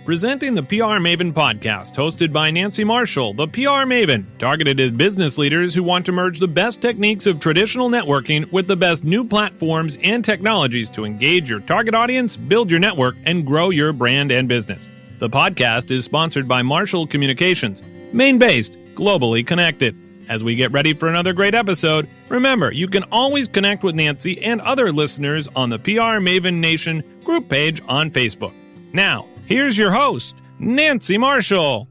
Presenting the PR Maven podcast, hosted by Nancy Marshall, the PR Maven, targeted at business leaders who want to merge the best techniques of traditional networking with the best new platforms and technologies to engage your target audience, build your network, and grow your brand and business. The podcast is sponsored by Marshall Communications, Maine-based, globally connected. As we get ready for another great episode, remember, you can always connect with Nancy and other listeners on the PR Maven Nation group page on Facebook. Now, here's your host, Nancy Marshall.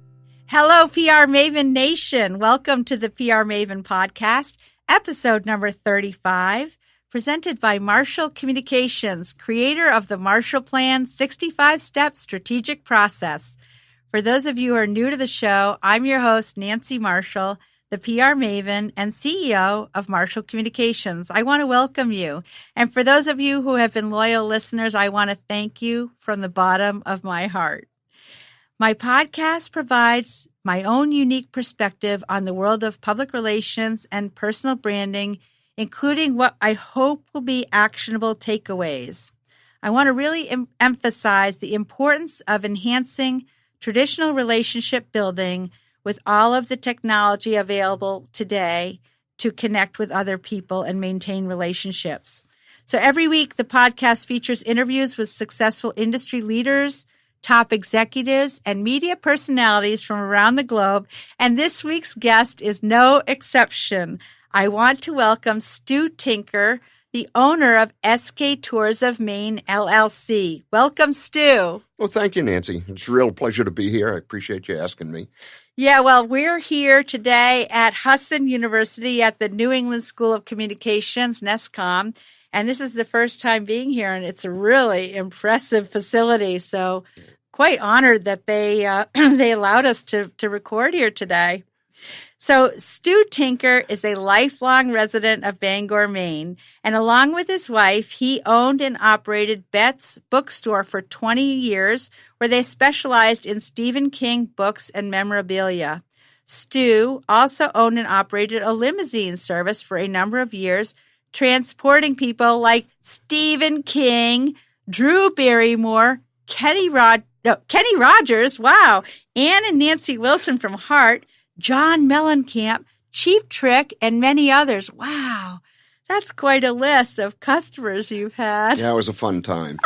Hello, PR Maven Nation. Welcome to the PR Maven podcast, episode number 35, presented by Marshall Communications, creator of the Marshall Plan 65-Step Strategic Process. For those of you who are new to the show, I'm your host, Nancy Marshall, the PR Maven and CEO of Marshall Communications. I want to welcome you. And for those of you who have been loyal listeners, I want to thank you from the bottom of my heart. My podcast provides my own unique perspective on the world of public relations and personal branding, including what I hope will be actionable takeaways. I want to really emphasize the importance of enhancing traditional relationship building with all of the technology available today to connect with other people and maintain relationships. So every week, the podcast features interviews with successful industry leaders, top executives, and media personalities from around the globe. And this week's guest is no exception. I want to welcome Stu Tinker, the owner of SK Tours of Maine, LLC. Welcome, Stu. Well, thank you, Nancy. It's a real pleasure to be here. I appreciate you asking me. Yeah, well, we're here today at Husson University at the New England School of Communications, NESCOM, and this is the first time being here, and it's a really impressive facility. So quite honored that they allowed us to record here today. So Stu Tinker is a lifelong resident of Bangor, Maine, and along with his wife, he owned and operated Betts Bookstore for 20 years, where they specialized in Stephen King books and memorabilia. Stu also owned and operated a limousine service for a number of years, transporting people like Stephen King, Drew Barrymore, Kenney Rogers, wow, Ann and Nancy Wilson from Heart, John Mellencamp, Cheap Trick, and many others. Wow, that's quite a list of customers you've had. Yeah, it was a fun time.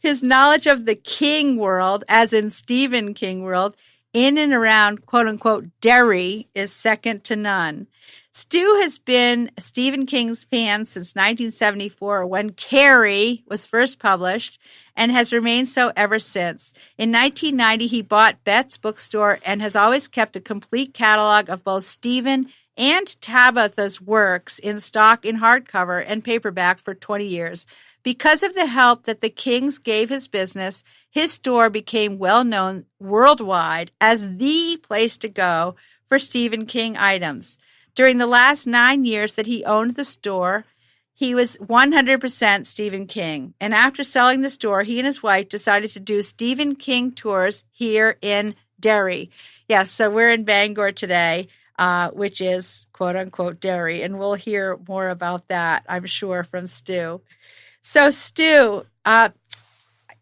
His knowledge of the King world, as in Stephen King world, in and around, quote-unquote, Derry, is second to none. Stu has been Stephen King's fan since 1974, when Carrie was first published, and has remained so ever since. In 1990, he bought Betts Bookstore and has always kept a complete catalog of both Stephen and Tabitha's works in stock in hardcover and paperback for 20 years. Because of the help that the Kings gave his business, his store became well known worldwide as the place to go for Stephen King items. During the last 9 years that he owned the store, he was 100% Stephen King. And after selling the store, he and his wife decided to do Stephen King tours here in Derry. Yes, so we're in Bangor today, which is quote-unquote Derry. And we'll hear more about that, I'm sure, from Stu. So, Stu,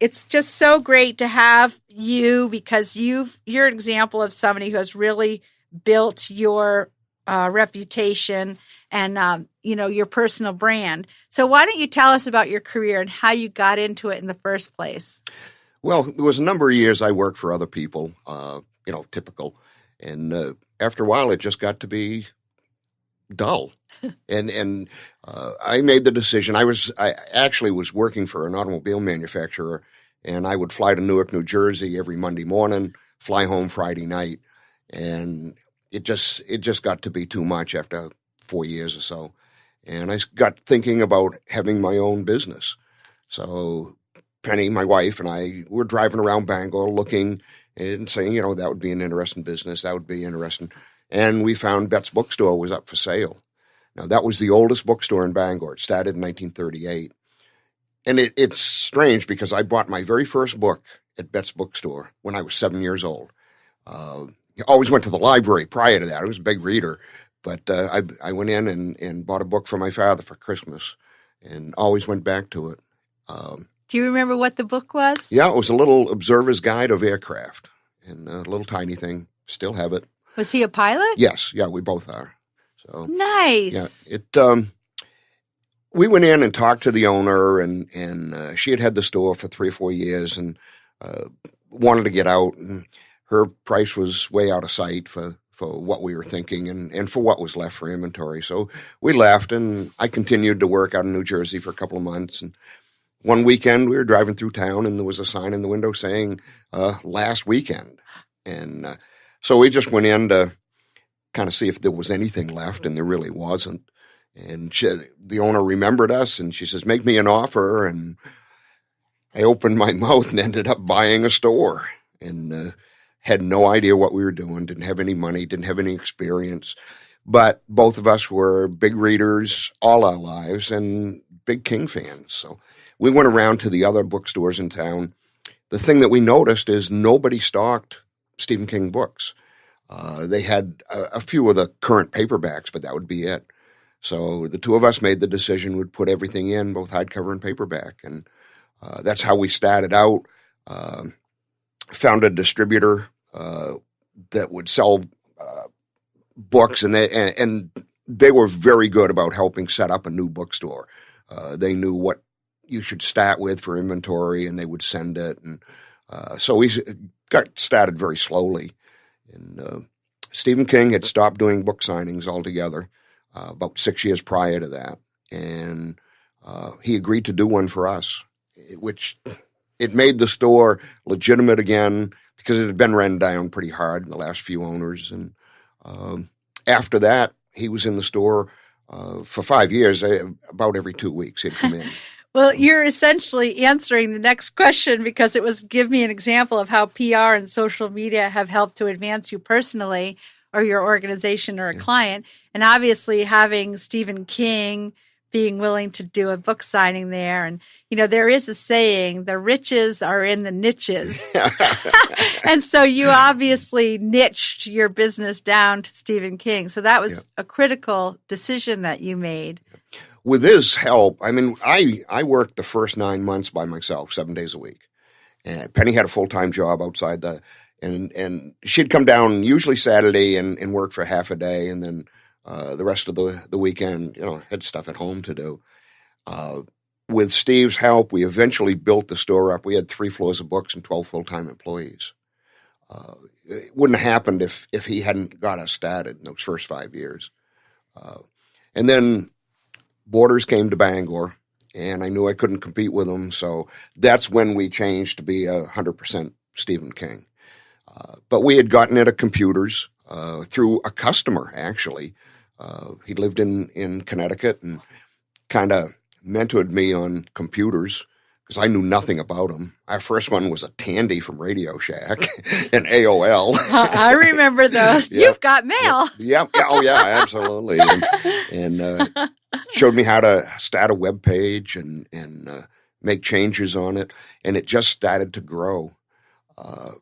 it's just so great to have you because you're an example of somebody who has really built your reputation and, your personal brand. So why don't you tell us about your career and how you got into it in the first place? Well, there was a number of years I worked for other people, typical. And after a while, it just got to be dull. And I made the decision. I actually was working for an automobile manufacturer, and I would fly to Newark, New Jersey every Monday morning, fly home Friday night. And it just got to be too much after 4 years or so. And I got thinking about having my own business. So Penny, my wife, and I were driving around Bangor looking and saying, that would be an interesting business. That would be interesting. And we found Betts Bookstore was up for sale. Now, that was the oldest bookstore in Bangor. It started in 1938. And it's strange because I bought my very first book at Betts Bookstore when I was 7 years old. I always went to the library prior to that. I was a big reader. But I went in and bought a book for my father for Christmas and always went back to it. Do you remember what the book was? Yeah, it was a little observer's guide of aircraft, and a little tiny thing. Still have it. Was he a pilot? Yes, yeah, we both are. So nice. Yeah, we went in and talked to the owner, and she had the store for 3 or 4 years, and wanted to get out. And her price was way out of sight for what we were thinking, and for what was left for inventory. So we left, and I continued to work out in New Jersey for a couple of months. And one weekend, we were driving through town, and there was a sign in the window saying "last weekend," and so we just went in to kind of see if there was anything left, and there really wasn't. And the owner remembered us, and she says, "Make me an offer." And I opened my mouth and ended up buying a store, and had no idea what we were doing, didn't have any money, didn't have any experience. But both of us were big readers all our lives and big King fans. So we went around to the other bookstores in town. The thing that we noticed is nobody stocked Stephen King books. They had a few of the current paperbacks, but that would be it. So the two of us made the decision we'd put everything in, both hardcover and paperback. And that's how we started out. Found a distributor that would sell books, and they were very good about helping set up a new bookstore. They knew what you should start with for inventory, and they would send it. And so we got started very slowly. And Stephen King had stopped doing book signings altogether about 6 years prior to that. And he agreed to do one for us, which it made the store legitimate again because it had been run down pretty hard in the last few owners. And after that, he was in the store for 5 years. About every 2 weeks he'd come in. Well, you're essentially answering the next question, because it was give me an example of how PR and social media have helped to advance you personally or your organization or a client. And obviously having Stephen King being willing to do a book signing there. And, there is a saying, the riches are in the niches. And so you obviously niched your business down to Stephen King. So that was a critical decision that you made. With his help, I worked the first 9 months by myself, 7 days a week. And Penny had a full-time job outside and she'd come down usually Saturday and work for half a day, and then the rest of the weekend, had stuff at home to do. With Steve's help, we eventually built the store up. We had 3 floors of books and 12 full-time employees. It wouldn't have happened if he hadn't got us started in those first 5 years. And then Borders came to Bangor, and I knew I couldn't compete with them. So that's when we changed to be 100% Stephen King. But we had gotten into computers through a customer, actually. He lived in Connecticut and kind of mentored me on computers because I knew nothing about them. Our first one was a Tandy from Radio Shack and AOL. I remember those. Yep. You've got mail. Yep. Oh, yeah, absolutely. And showed me how to start a web page and make changes on it. And it just started to grow.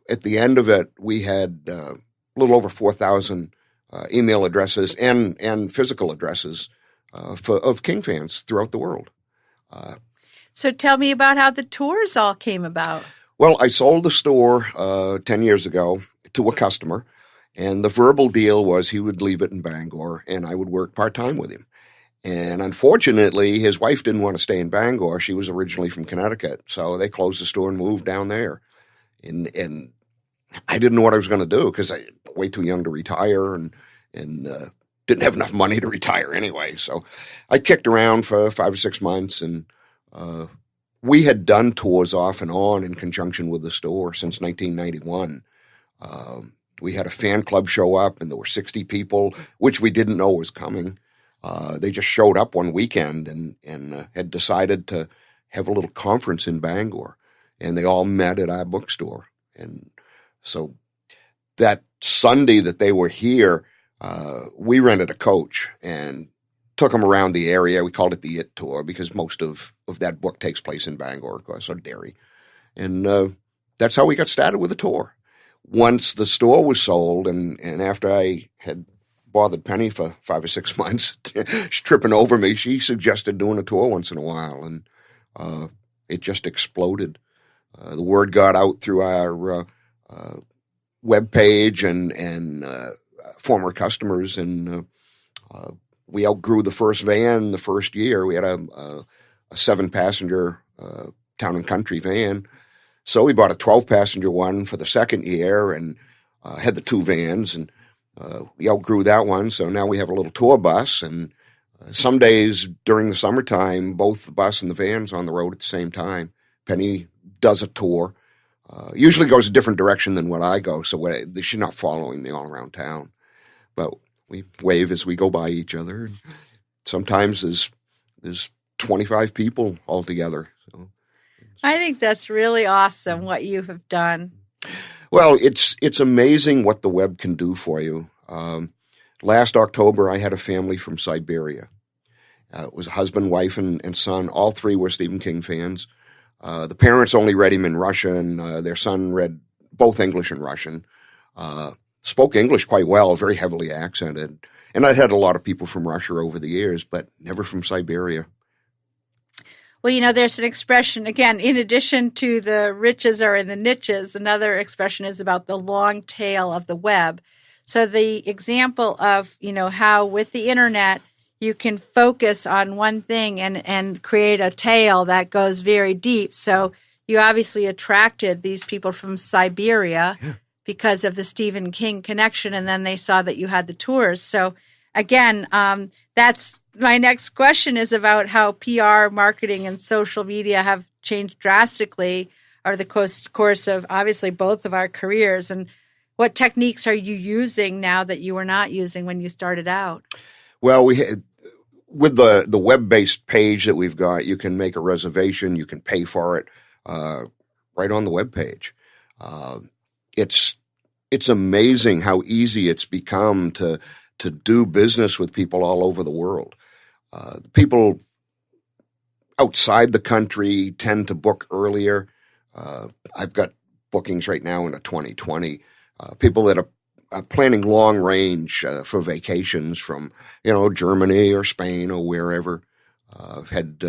At the end of it, we had a little over 4,000 email addresses and physical addresses of King fans throughout the world. So tell me about how the tours all came about. Well, I sold the store 10 years ago to a customer, and the verbal deal was he would leave it in Bangor, and I would work part-time with him. And unfortunately, his wife didn't want to stay in Bangor. She was originally from Connecticut, so they closed the store and moved down there. And I didn't know what I was going to do because I was way too young to retire and didn't have enough money to retire anyway. So I kicked around for 5 or 6 months, and we had done tours off and on in conjunction with the store since 1991. We had a fan club show up, and there were 60 people, which we didn't know was coming. They just showed up one weekend and had decided to have a little conference in Bangor, and they all met at our bookstore. And so that Sunday that they were here, we rented a coach and took them around the area. We called it the IT Tour because most of that book takes place in Bangor, of course, or Derry. And that's how we got started with the tour. Once the store was sold, and after I had bothered Penny for 5 or 6 months, tripping over me, she suggested doing a tour once in a while. And It just exploded. The word got out through our web page and former customers, and we outgrew the first van the first year. We had a 7-passenger town and country van. So we bought a 12-passenger one for the second year and had the 2 vans, and we outgrew that one. So now we have a little tour bus, and some days during the summertime, both the bus and the van's on the road at the same time. Penny does a tour. Usually goes a different direction than what I go, so she's not following me all around town. But we wave as we go by each other. And sometimes there's 25 people all together. So I think that's really awesome what you have done. Well, it's amazing what the web can do for you. Last October, I had a family from Siberia. It was a husband, wife, and son. All 3 were Stephen King fans. The parents only read him in Russian. Their son read both English and Russian. Spoke English quite well, very heavily accented. And I'd had a lot of people from Russia over the years, but never from Siberia. Well, there's an expression, again, in addition to the riches are in the niches, another expression is about the long tail of the web. So the example of, how with the internet, you can focus on one thing and create a tail that goes very deep. So you obviously attracted these people from Siberia because of the Stephen King connection, and then they saw that you had the tours. So again, that's my next question is about how PR, marketing, and social media have changed drastically over the course of obviously both of our careers. And what techniques are you using now that you were not using when you started out? Well, with the web-based page that we've got, you can make a reservation, you can pay for it right on the web page. It's amazing how easy it's become to do business with people all over the world. People outside the country tend to book earlier. I've got bookings right now into 2020. People that are planning long range for vacations from, Germany or Spain or wherever. I've had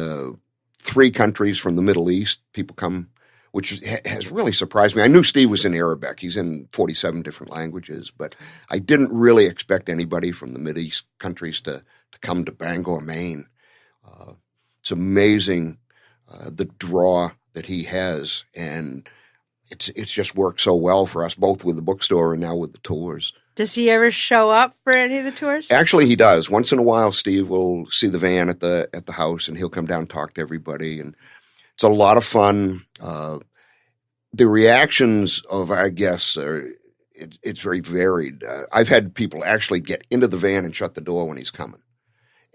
3 countries from the Middle East. People come, which has really surprised me. I knew Steve was in Arabic. He's in 47 different languages, but I didn't really expect anybody from the Mideast countries to come to Bangor, Maine. It's amazing the draw that he has, and it's just worked so well for us, both with the bookstore and now with the tours. Does he ever show up for any of the tours? Actually, he does. Once in a while, Steve will see the van at the house, and he'll come down and talk to everybody. And it's a lot of fun. The reactions of our guests it's very varied. I've had people actually get into the van and shut the door when he's coming,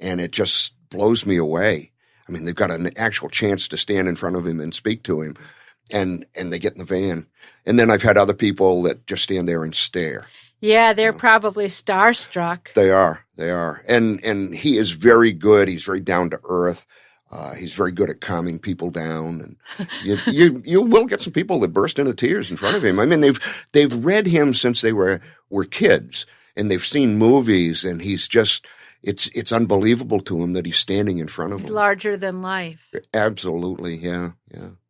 and it just blows me away. I mean, they've got an actual chance to stand in front of him and speak to him. And they get in the van. And then I've had other people that just stand there and stare. Yeah, they're probably starstruck. They are. And he is very good. He's very down to earth. He's very good at calming people down. And you will get some people that burst into tears in front of him. I mean, they've read him since they were kids, and they've seen movies, and he's just it's unbelievable to him that he's standing in front of them. Larger than life. Absolutely, yeah.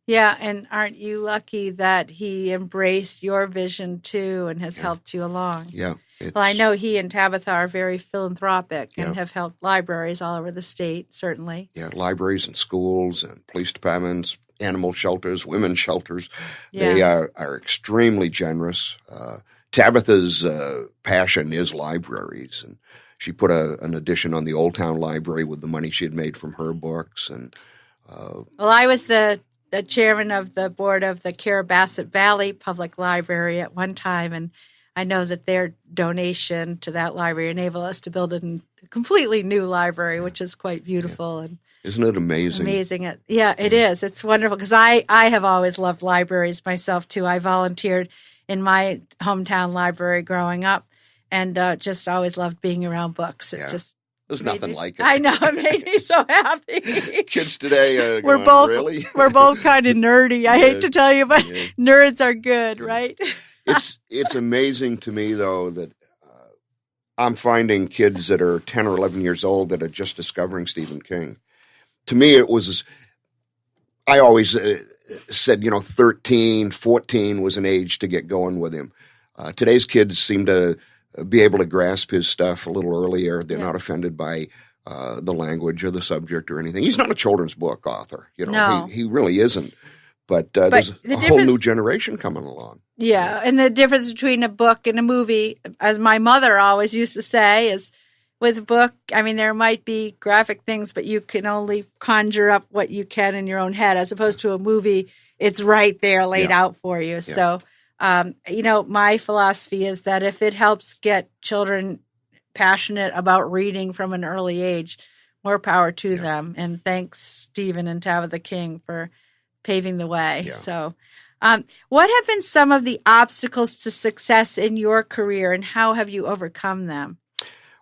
Yeah, and aren't you lucky that he embraced your vision too and has helped you along? Yeah. Well, I know he and Tabitha are very philanthropic and have helped libraries all over the state, certainly. Yeah, libraries and schools and police departments, animal shelters, women's shelters. Yeah. They are extremely generous. Tabitha's passion is libraries, and she put an addition on the Old Town Library with the money she had made from her books. And well, I was the chairman of the board of the Carrabassett Valley Public Library at one time, and I know that their donation to that library enabled us to build a completely new library, which is quite beautiful. And isn't it amazing? Amazing. Yeah, it is. It's wonderful because I have always loved libraries myself, too. I volunteered in my hometown library growing up and just always loved being around books. There's nothing like it. I know. It made me so happy. Kids today we're both kind of nerdy. I hate to tell you, but nerds are good, right? It's amazing to me, though, that I'm finding kids that are 10 or 11 years old that are just discovering Stephen King. To me, I always said, 13, 14 was an age to get going with him. Today's kids seem to be able to grasp his stuff a little earlier. They're not offended by the language or the subject or anything. He's not a children's book author. No. He really isn't. But there's a whole new generation coming along. Yeah, and the difference between a book and a movie, as my mother always used to say, is with a book, I mean, there might be graphic things, but you can only conjure up what you can in your own head, as opposed to a movie. It's right there laid out for you. Yeah. So, my philosophy is that if it helps get children passionate about reading from an early age, more power to them. And thanks, Stephen and Tabitha King, for paving the way. Yeah. So, what have been some of the obstacles to success in your career, and how have you overcome them?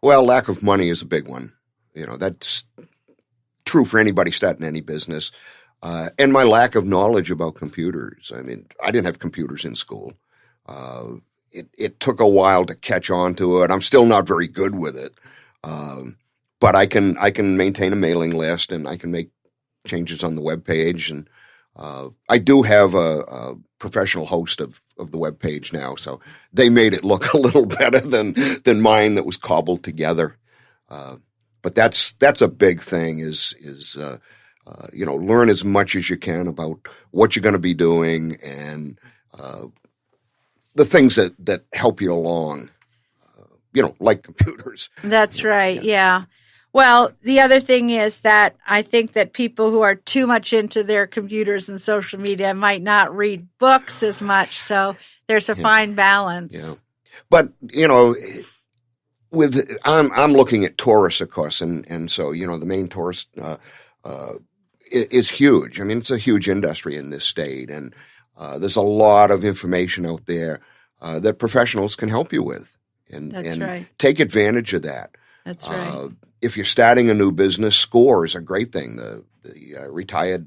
Well, lack of money is a big one. That's true for anybody starting any business. And my lack of knowledge about computers. I mean, I didn't have computers in school. It took a while to catch on to it. I'm still not very good with it. But I can maintain a mailing list, and I can make changes on the web page. And I do have a professional host of the web page now, so they made it look a little better than mine that was cobbled together. But that's a big thing is learn as much as you can about what you're going to be doing and the things that help you along, like computers. That's right. Yeah. Well, the other thing is that I think that people who are too much into their computers and social media might not read books as much. So there's a fine balance. Yeah. But, I'm looking at tourists, of course. And so, the Maine tourist is huge. I mean, it's a huge industry in this state. And there's a lot of information out there that professionals can help you with. And right. Take advantage of that. That's right. If you're starting a new business, SCORE is a great thing. The retired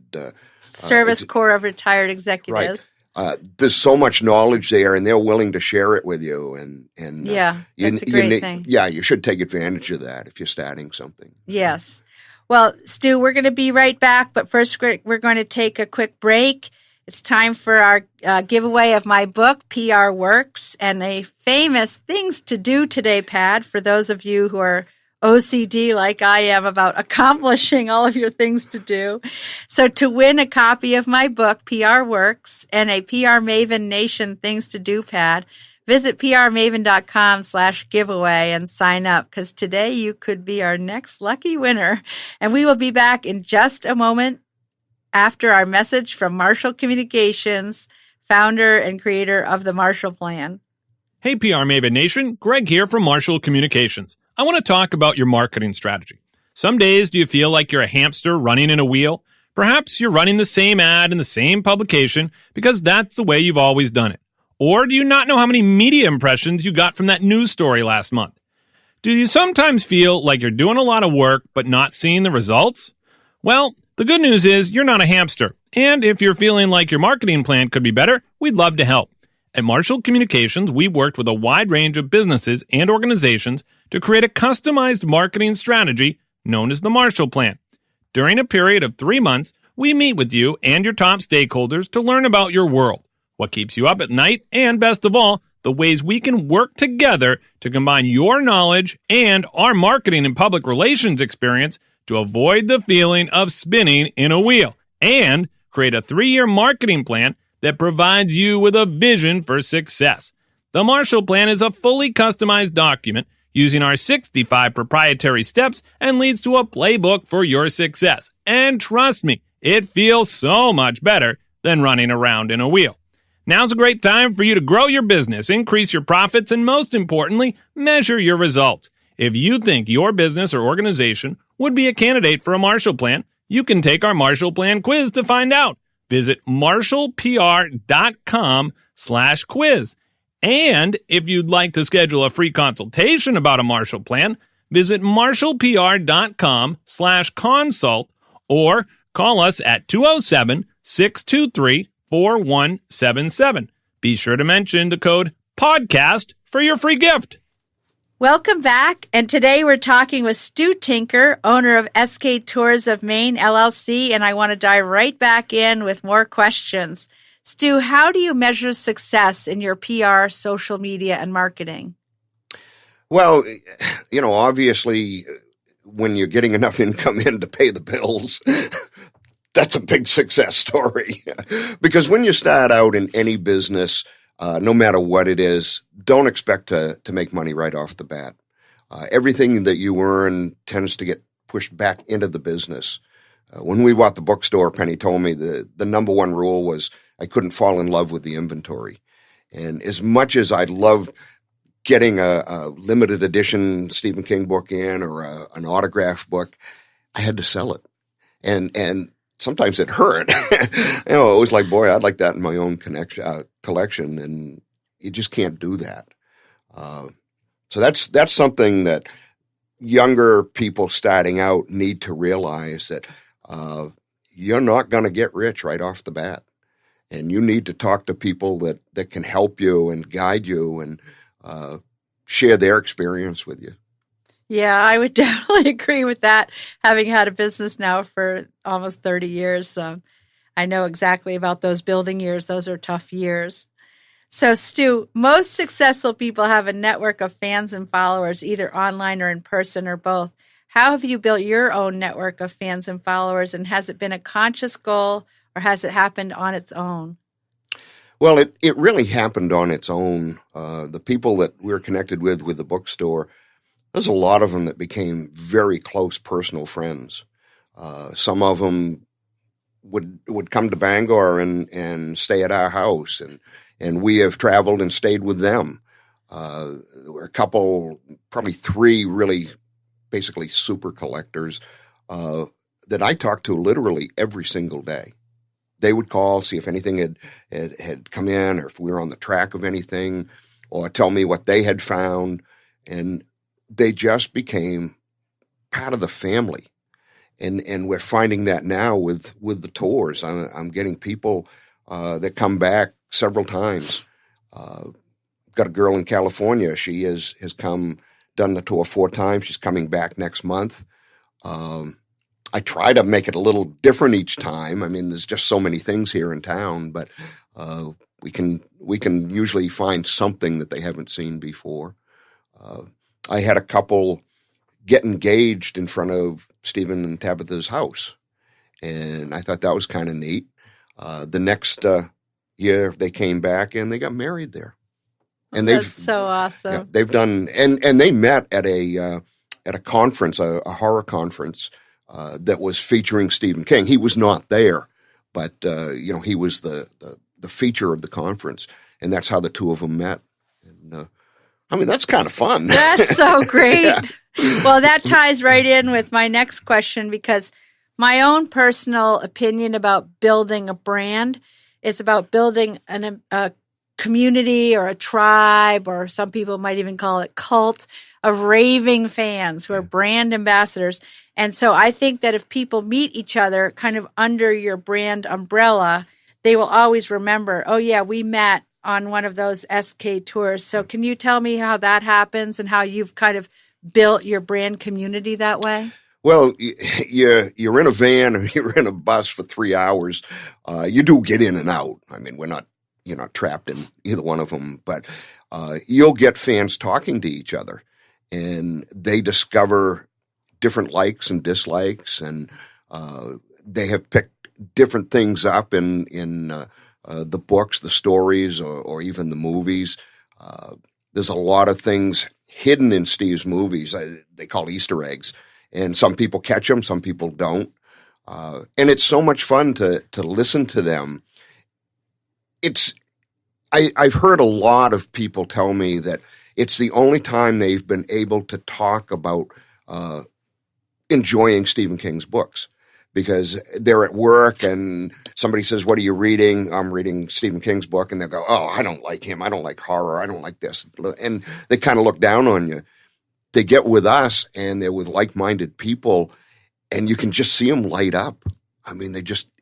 Service Corps of Retired Executives. Right. There's so much knowledge there, and they're willing to share it with you. And that's a great thing. Yeah, you should take advantage of that if you're starting something. Yes. Well, Stu, we're going to be right back, but first we're going to take a quick break. It's time for our giveaway of my book, PR Works, and a famous Things to Do Today pad for those of you who are OCD like I am about accomplishing all of your things to do. So to win a copy of my book, PR Works, and a PR Maven Nation Things to Do pad, visit prmaven.com/giveaway and sign up, because today you could be our next lucky winner. And we will be back in just a moment after our message from Marshall Communications, founder and creator of the Marshall Plan. Hey, PR Maven Nation, Greg here from Marshall Communications. I want to talk about your marketing strategy. Some days, do you feel like you're a hamster running in a wheel? Perhaps you're running the same ad in the same publication because that's the way you've always done it. Or do you not know how many media impressions you got from that news story last month? Do you sometimes feel like you're doing a lot of work but not seeing the results? Well, the good news is you're not a hamster. And if you're feeling like your marketing plan could be better, we'd love to help. At Marshall Communications, we've worked with a wide range of businesses and organizations to create a customized marketing strategy known as the Marshall Plan. During a period of 3 months, we meet with you and your top stakeholders to learn about your world, what keeps you up at night, and best of all, the ways we can work together to combine your knowledge and our marketing and public relations experience to avoid the feeling of spinning in a wheel and create a 3-year marketing plan that provides you with a vision for success. The Marshall Plan is a fully customized document using our 65 proprietary steps and leads to a playbook for your success. And trust me, it feels so much better than running around in a wheel. Now's a great time for you to grow your business, increase your profits, and most importantly, measure your results. If you think your business or organization would be a candidate for a Marshall Plan, you can take our Marshall Plan quiz to find out. Visit marshallpr.com/quiz. And if you'd like to schedule a free consultation about a Marshall Plan, visit marshallpr.com/consult or call us at 207-623-4177. Be sure to mention the code PODCAST for your free gift. Welcome back, and today we're talking with Stu Tinker, owner of SK Tours of Maine, LLC, and I want to dive right back in with more questions. Stu, how do you measure success in your PR, social media, and marketing? Well, obviously, when you're getting enough income in to pay the bills, that's a big success story. Because when you start out in any business, no matter what it is, don't expect to make money right off the bat. Everything that you earn tends to get pushed back into the business. When we bought the bookstore, Penny told me the number one rule was I couldn't fall in love with the inventory. And as much as I loved getting a limited edition Stephen King book in or an autograph book, I had to sell it. And sometimes it hurt. It was like, boy, I'd like that in my own collection, and you just can't do that. So that's something that younger people starting out need to realize, that you're not going to get rich right off the bat, and you need to talk to people that can help you and guide you and share their experience with you. Yeah, I would definitely agree with that. Having had a business now for almost 30 years, I know exactly about those building years. Those are tough years. So, Stu, most successful people have a network of fans and followers, either online or in person or both. How have you built your own network of fans and followers, and has it been a conscious goal or has it happened on its own? Well, it really happened on its own. The people that we're connected with the bookstore, there's a lot of them that became very close personal friends. Some of them would come to Bangor and stay at our house, and we have traveled and stayed with them. There were a couple, probably three really basically super collectors that I talked to literally every single day. They would call, see if anything had come in or if we were on the track of anything, or tell me what they had found. And they just became part of the family. And we're finding that now with the tours. I'm getting people that come back several times. Got a girl in California. She has done the tour 4 times. She's coming back next month. I try to make it a little different each time. I mean, there's just so many things here in town, but we can usually find something that they haven't seen before. I had a couple get engaged in front of Stephen and Tabitha's house, and I thought that was kind of neat. The next year, they came back and they got married there. And that's so awesome. Yeah, they've done, and they met at a conference, a horror conference that was featuring Stephen King. He was not there, but he was the feature of the conference, and that's how the two of them met. And that's kind of fun. That's so great. Yeah. Well, that ties right in with my next question, because my own personal opinion about building a brand is about building a community or a tribe, or some people might even call it cult, of raving fans who are brand ambassadors. And so I think that if people meet each other kind of under your brand umbrella, they will always remember, oh yeah, we met on one of those SK tours. So can you tell me how that happens and how you've kind of built your brand community that way? Well, you're in a van or you're in a bus for 3 hours. You do get in and out. I mean, you're not trapped in either one of them, but you'll get fans talking to each other, and they discover different likes and dislikes, and they have picked different things up in the books, the stories, or even the movies. There's a lot of things hidden in Steve's movies. They call Easter eggs, and some people catch them, some people don't. And it's so much fun to listen to them. I've heard a lot of people tell me that it's the only time they've been able to talk about enjoying Stephen King's books, because they're at work and somebody says, "What are you reading?" "I'm reading Stephen King's book." And they'll go, "Oh, I don't like him. I don't like horror. I don't like this." And they kind of look down on you. They get with us and they're with like-minded people, and you can just see them light up. I mean,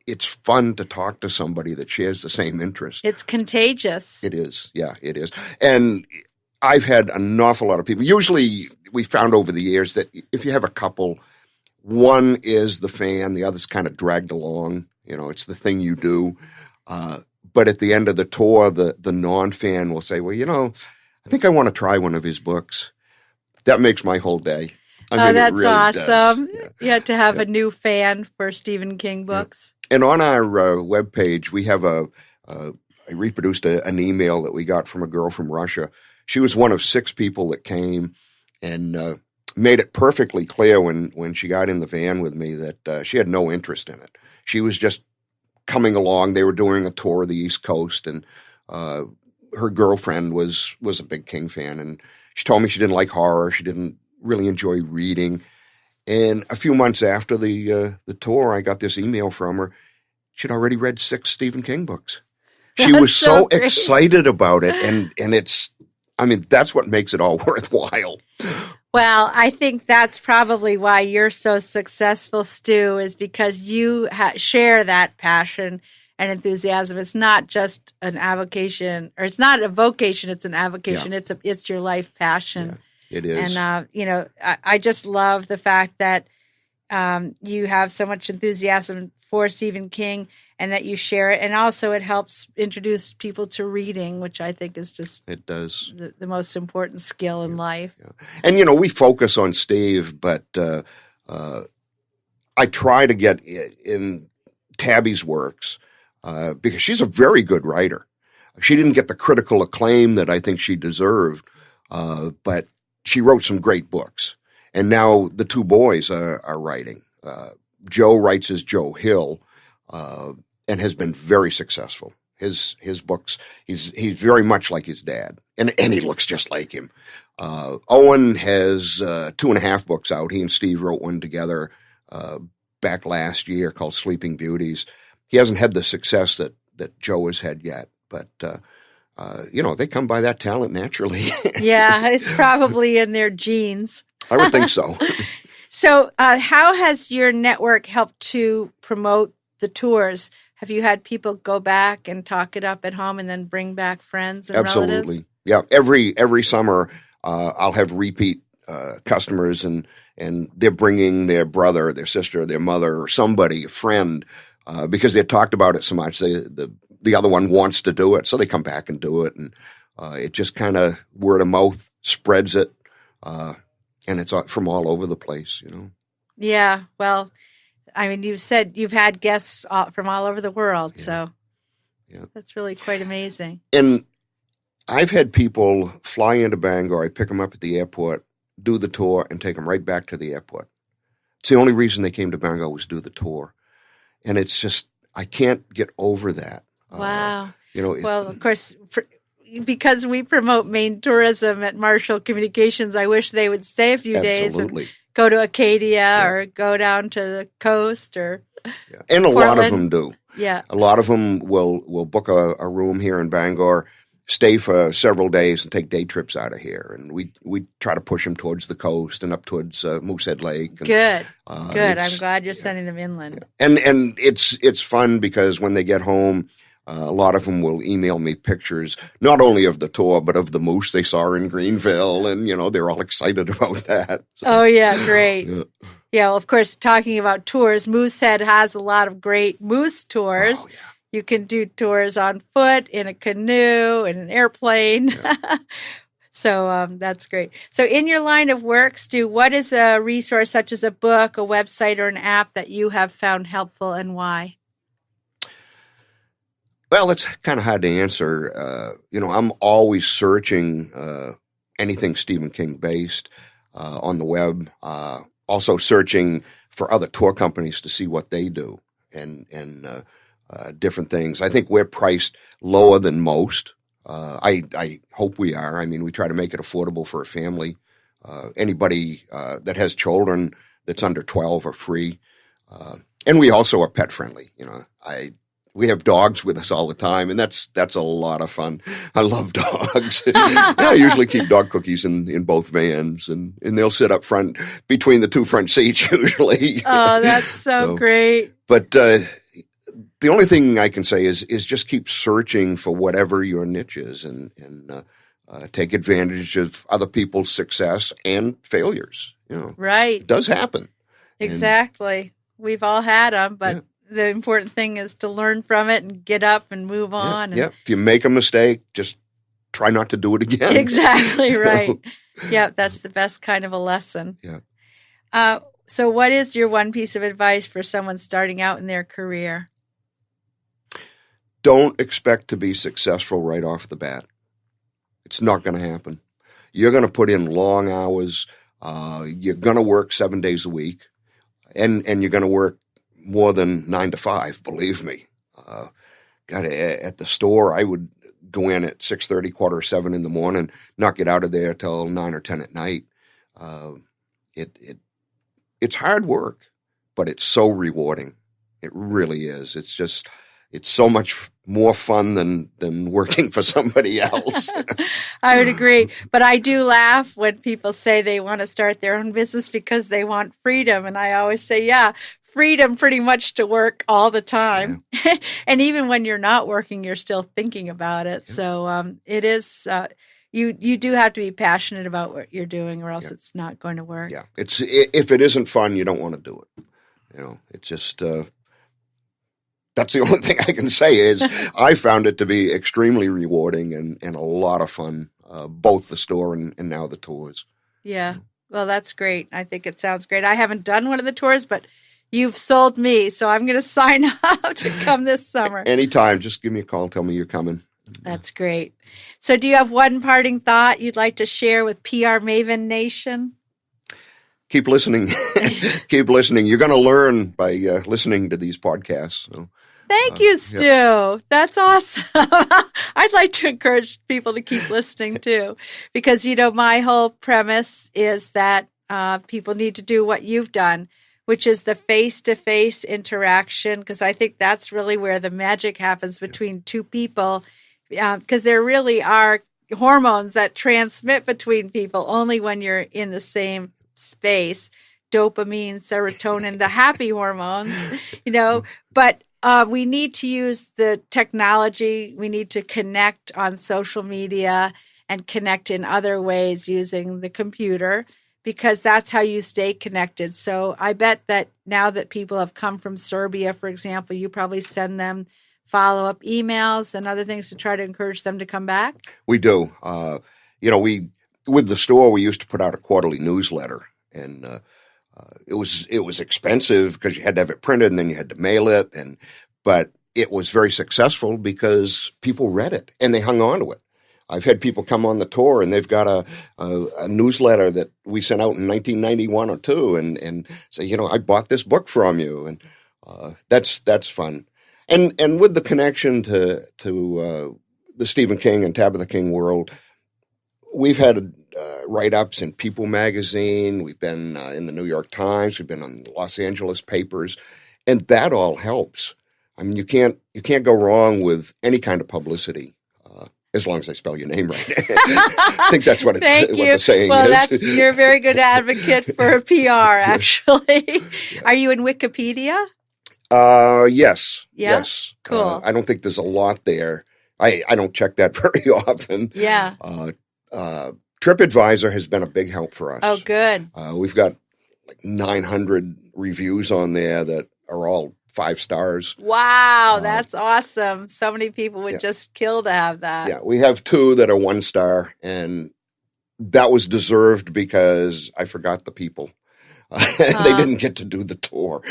it's fun to talk to somebody that shares the same interest. It's contagious. It is. Yeah, it is. And I've had an awful lot of people. Usually we found over the years that if you have a couple, one is the fan, the other's kind of dragged along. It's the thing you do. But at the end of the tour, the non-fan will say, well, I think I want to try one of his books. That makes my whole day. I mean, that's it really awesome. does. Yeah, to have a new fan for Stephen King books. And on our webpage, we have I reproduced an email that we got from a girl from Russia. She was one of 6 people that came and made it perfectly clear when she got in the van with me that she had no interest in it. She was just coming along. They were doing a tour of the East Coast, and her girlfriend was a big King fan, and she told me she didn't like horror. She didn't really enjoy reading. And a few months after the tour, I got this email from her. She'd already read 6 Stephen King books. She was so excited about it, and that's what makes it all worthwhile. Well, I think that's probably why you're so successful, Stu, is because you share that passion and enthusiasm. It's not just an avocation, or it's not a vocation, it's an avocation. Yeah. It's your life passion. Yeah, it is. And, I just love the fact that you have so much enthusiasm for Stephen King and that you share it. And also it helps introduce people to reading, which I think is just it does the most important skill in life. Yeah. And, we focus on Steve, but I try to get in Tabby's works because she's a very good writer. She didn't get the critical acclaim that I think she deserved, but she wrote some great books. And now the 2 boys are writing. Joe writes as Joe Hill, and has been very successful. His books, he's very much like his dad, and he looks just like him. Owen has 2.5 books out. He and Steve wrote one together back last year called Sleeping Beauties. He hasn't had the success that Joe has had yet, but they come by that talent naturally. Yeah, it's probably in their genes. I would think so. So how has your network helped to promote the tours? Have you had people go back and talk it up at home and then bring back friends and relatives? Absolutely. Yeah. Every summer, I'll have repeat customers, and they're bringing their brother, their sister, their mother, or somebody, a friend, because they talked about it so much. The other one wants to do it, so they come back and do it. And it just kind of word of mouth spreads it. And it's from all over the place, Yeah. Well, I mean, you've said you've had guests from all over the world, so that's really quite amazing. And I've had people fly into Bangor. I pick them up at the airport, do the tour, and take them right back to the airport. It's the only reason they came to Bangor was to do the tour. And it's just, I can't get over that. Wow. Well, of course, because we promote Maine tourism at Marshall Communications, I wish they would stay a few days and go to Acadia or go down to the coast or And a Portland. lot of them do. Yeah. A lot of them will book a room here in Bangor, stay for several days, and take day trips out of here. And we try to push them towards the coast and up towards Moosehead Lake. And, Good. I'm glad you're sending them inland. Yeah. And it's fun because when they get home, a lot of them will email me pictures, not only of the tour, but of the moose they saw in Greenville. And, they're all excited about that. So, oh, yeah. Great. Yeah. Well, of course, talking about tours, Moosehead has a lot of great moose tours. Oh, yeah. You can do tours on foot, in a canoe, in an airplane. Yeah. So that's great. So in your line of work, Stu, what is a resource such as a book, a website, or an app that you have found helpful and why? Well, it's kind of hard to answer. I'm always searching anything Stephen King based on the web. Also searching for other tour companies to see what they do and different things. I think we're priced lower than most. I hope we are. I mean, we try to make it affordable for a family. Anybody that has children that's under 12 are free. And we also are pet friendly. We have dogs with us all the time, and that's a lot of fun. I love dogs. I usually keep dog cookies in both vans, and they'll sit up front between the 2 front seats usually. Oh, that's so great. But the only thing I can say is just keep searching for whatever your niche is, and take advantage of other people's success and failures. Right. It does happen. Exactly. We've all had them, but the important thing is to learn from it and get up and move on. Yeah. If you make a mistake, just try not to do it again. Exactly right. Yeah, that's the best kind of a lesson. Yeah. So what is your one piece of advice for someone starting out in their career? Don't expect to be successful right off the bat. It's not going to happen. You're going to put in long hours. You're going to work 7 days a week, and you're going to work more than 9 to 5. Believe me. At the store, I would go in at 6:30, 6:45 in the morning, not get out of there till 9 or 10 at night. It's hard work, but it's so rewarding. It really is. It's so much more fun than working for somebody else. I would agree. But I do laugh when people say they want to start their own business because they want freedom. And I always say, freedom pretty much to work all the time. Yeah. And even when you're not working, you're still thinking about it. Yeah. So it is, you do have to be passionate about what you're doing or else it's not going to work. Yeah. If it isn't fun, you don't want to do it. It's just, that's the only thing I can say is I found it to be extremely rewarding and a lot of fun, both the store and now the tours. Yeah. Well, that's great. I think it sounds great. I haven't done one of the tours, but you've sold me, so I'm going to sign up to come this summer. Anytime. Just give me a call. Tell me you're coming. That's great. So do you have one parting thought you'd like to share with PR Maven Nation? Keep listening. Keep listening. You're going to learn by listening to these podcasts. So. Thank you, Stu. Yep. That's awesome. I'd like to encourage people to keep listening too, because, my whole premise is that people need to do what you've done, which is the face-to-face interaction, because I think that's really where the magic happens between two people, because there really are hormones that transmit between people only when you're in the same space. Dopamine, serotonin, the happy hormones, but we need to use the technology. We need to connect on social media and connect in other ways using the computer, because that's how you stay connected. So I bet that now that people have come from Serbia, for example, you probably send them follow-up emails and other things to try to encourage them to come back? We do. With the store, we used to put out a quarterly newsletter, and it was expensive because you had to have it printed and then you had to mail it, but it was very successful because people read it and they hung on to it. I've had people come on the tour and they've got a newsletter that we sent out in 1991 or two and say, I bought this book from you, and that's fun. And with the connection to the Stephen King and Tabitha King world, we've had write-ups in People magazine. We've been in the New York Times. We've been on the Los Angeles papers, and that all helps. I mean, you can't go wrong with any kind of publicity, as long as I spell your name right. I think that's what what the saying is. You're a very good advocate for PR, actually. Yeah. Are you in Wikipedia? Yes. Yeah? Yes. Cool. I don't think there's a lot there. I don't check that very often. Yeah. TripAdvisor has been a big help for us. Oh, good. We've got like 900 reviews on there that are all 5 stars. Wow, that's awesome. So many people would just kill to have that. Yeah, we have 2 that are 1 star, and that was deserved because I forgot the people. They didn't get to do the tour.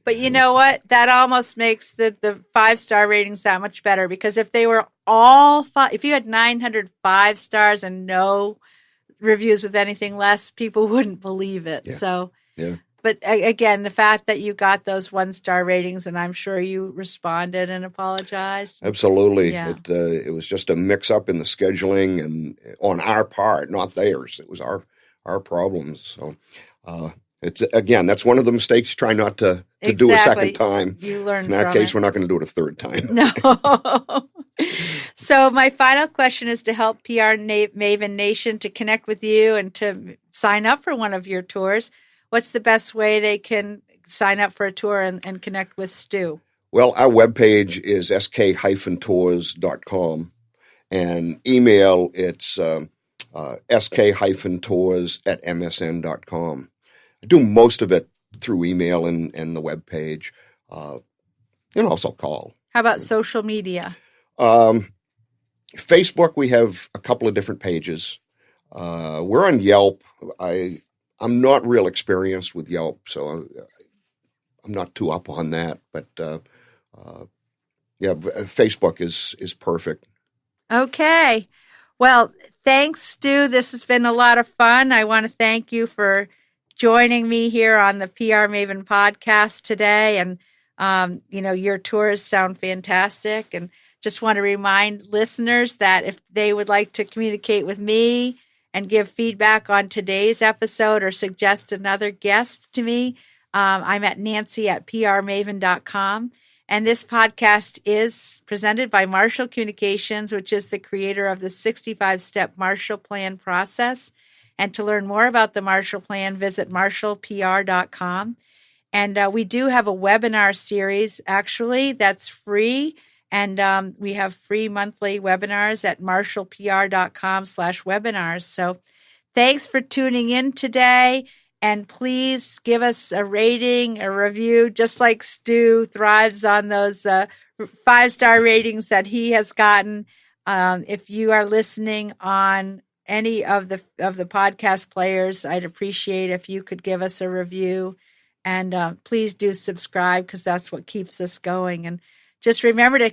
But you know what? That almost makes the 5-star ratings that much better, because if they were all if you had 905 stars and no reviews with anything less, people wouldn't believe it. Yeah. So, but again, the fact that you got those 1-star ratings, and I'm sure you responded and apologized. Absolutely. Yeah. It was just a mix-up in the scheduling and on our part, not theirs. It was our problems. So. It's again, that's one of the mistakes. Try not to do a second time. You learn. In our case, we're not going to do it a third time. No. So my final question is to help PR Maven Nation to connect with you and to sign up for one of your tours. What's the best way they can sign up for a tour and connect with Stu? Well, our webpage is sk-tours.com. And email, it's sk-tours@msn.com. I do most of it through email and the web page, and also call. How about social media? Facebook, we have a couple of different pages. We're on Yelp. I'm not real experienced with Yelp, so I'm not too up on that. But Facebook is perfect. Okay. Well, thanks, Stu. This has been a lot of fun. I want to thank you for joining me here on the PR Maven podcast today. And, your tours sound fantastic. And just want to remind listeners that if they would like to communicate with me and give feedback on today's episode or suggest another guest to me, I'm at nancy@prmaven.com. And this podcast is presented by Marshall Communications, which is the creator of the 65-step Marshall Plan process. And to learn more about the Marshall Plan, visit marshallpr.com. And we do have a webinar series, actually, that's free. And we have free monthly webinars at marshallpr.com/webinars. So thanks for tuning in today. And please give us a rating, a review, just like Stu thrives on those 5-star ratings that he has gotten. If you are listening on any of the podcast players, I'd appreciate if you could give us a review. And please do subscribe, because that's what keeps us going. And just remember to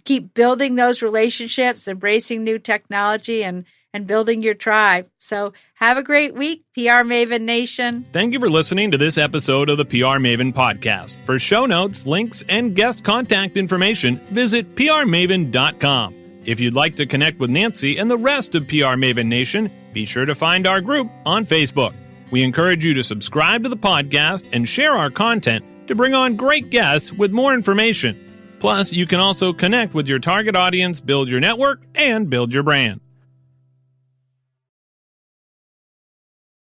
keep building those relationships, embracing new technology, and building your tribe. So have a great week, PR Maven Nation. Thank you for listening to this episode of the PR Maven podcast. For show notes, links, and guest contact information, visit prmaven.com. If you'd like to connect with Nancy and the rest of PR Maven Nation, be sure to find our group on Facebook. We encourage you to subscribe to the podcast and share our content to bring on great guests with more information. Plus, you can also connect with your target audience, build your network, and build your brand.